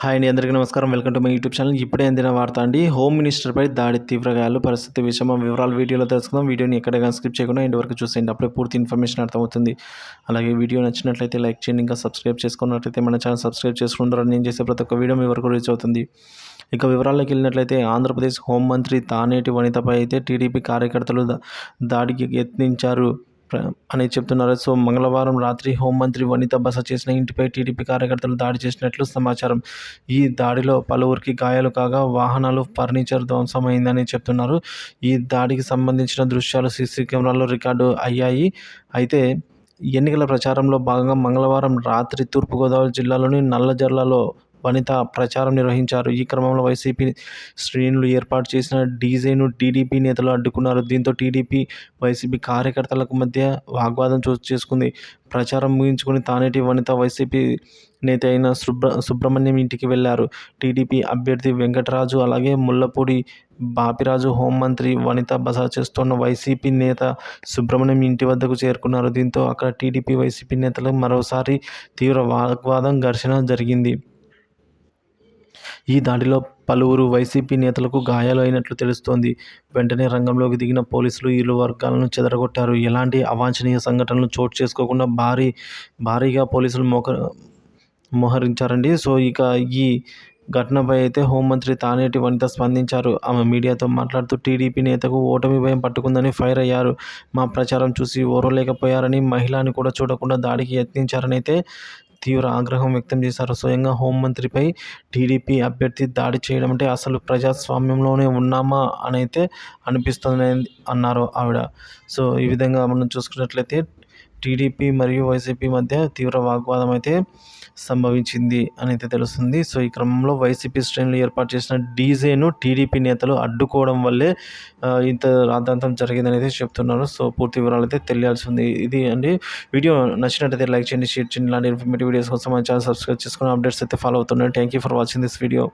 Hi అండి, అందరికీ నమస్కారం. Welcome to my YouTube channel. ఇప్పుడే అందిన వార్త అండి. హోమ్ మినిస్టర్పై దాడి, తీవ్ర గాయాలు, పరిస్థితి విషమ వివరాలు వీడియోలో తెలుసుకుందాం. వీడియోని ఎక్కడైనా స్కిప్ చేయకుండా ఎండ్ వరకు చూసేయండి. అప్పుడే పూర్తి ఇన్ఫర్మేషన్ అర్థమవుతుంది. అలాగే వీడియో నచ్చినట్లయితే లైక్ చేయండి. ఇంకా సబ్స్క్రైబ్ చేసుకున్నట్లయితే మన ఛానల్ సబ్స్క్రైబ్ చేసుకుంటారు. నేను చేసే ప్రతి ఒక్క వీడియో మీ వరకు రీచ్ అవుతుంది. ఇక వివరాల్లోకి వెళ్ళినట్లయితే ఆంధ్రప్రదేశ్ హోంమంత్రి తానేటి వనితపై అయితే టీడీపీ కార్యకర్తలు దాడికి యత్నించారు అని చెప్తున్నారు. సో మంగళవారం రాత్రి హోంమంత్రి వనిత బస చేసిన ఇంటిపై టీడీపీ కార్యకర్తలు దాడి చేసినట్లు సమాచారం. ఈ దాడిలో పలువురికి గాయాలు కాగా వాహనాలు, ఫర్నిచర్ ధ్వంసమైందని చెప్తున్నారు. ఈ దాడికి సంబంధించిన దృశ్యాలు సీసీ కెమెరాల్లో రికార్డు అయ్యాయి. అయితే ఎన్నికల ప్రచారంలో భాగంగా మంగళవారం రాత్రి తూర్పుగోదావరి జిల్లాలోని నల్లజర్లలో వనిత ప్రచారం నిర్వహించారు. ఈ క్రమంలో వైసీపీ శ్రేణులు ఏర్పాటు చేసిన డీజేను టీడీపీ నేతలు అడ్డుకున్నారు. దీంతో టీడీపీ, వైసీపీ కార్యకర్తలకు మధ్య వాగ్వాదం చోటు చేసుకుంది. ప్రచారం ముగించుకుని తానేటి వనిత వైసీపీ నేత అయిన సుబ్రహ్మణ్యం ఇంటికి వెళ్లారు. టీడీపీ అభ్యర్థి వెంకటరాజు, అలాగే ముల్లపూడి బాపిరాజు హోంమంత్రి వనిత బస చేస్తున్న వైసీపీ నేత సుబ్రహ్మణ్యం ఇంటి వద్దకు చేరుకున్నారు. దీంతో అక్కడ టీడీపీ, వైసీపీ నేతలు మరోసారి తీవ్ర వాగ్వాదం, ఘర్షణ జరిగింది. ఈ దాడిలో పలువురు వైసీపీ నేతలకు గాయాలు అయినట్లు తెలుస్తోంది. వెంటనే రంగంలోకి దిగిన పోలీసులు ఇరు వర్గాలను చెదరగొట్టారు. ఎలాంటి అవాంఛనీయ సంఘటనలు చోటు చేసుకోకుండా భారీగా పోలీసులు మోహరించారండి. సో ఇక ఈ ఘటనపై అయితే హోంమంత్రి తానేటి వనిత స్పందించారు. ఆమె మీడియాతో మాట్లాడుతూ టీడీపీ నేతకు ఓటమి భయం పట్టుకుందని ఫైర్ అయ్యారు. మా ప్రచారం చూసి ఓర్వలేకపోయారని, మహిళని కూడా చూడకుండా దాడికి యత్నించారని అయితే తీవ్ర ఆగ్రహం వ్యక్తం చేశారు. స్వయంగా హోంమంత్రిపై టీడీపీ అభ్యర్థి దాడి చేయడం అంటే అసలు ప్రజాస్వామ్యంలోనే ఉన్నామా అని అయితే అనిపిస్తుందని అన్నారు ఆవిడ. సో ఈ విధంగా మనం చూసుకున్నట్లయితే టీడీపీ మరియు వైసీపీ మధ్య తీవ్ర వాగ్వాదం అయితే సంభవించింది అని అయితే తెలుస్తుంది. సో ఈ క్రమంలో వైసీపీ శ్రేణులు ఏర్పాటు చేసిన డీజేను టీడీపీ నేతలు అడ్డుకోవడం వల్లే ఇంత రాద్ధాంతం జరిగిందని అయితే చెప్తున్నారు. సో పూర్తి వివరాలు అయితే తెలియాల్సి ఉంది. ఇది అండి. వీడియో నచ్చినట్లయితే లైక్ చేయండి, షేర్ చేయండి. ఇలాంటి ఇన్ఫర్మేటివ్ వీడియోస్ కోసం మన ఛానల్ సబ్స్క్రైబ్ చేసుకుని అప్డేట్స్ అయితే ఫాలో అవుతున్నాను. Thank you for watching this video.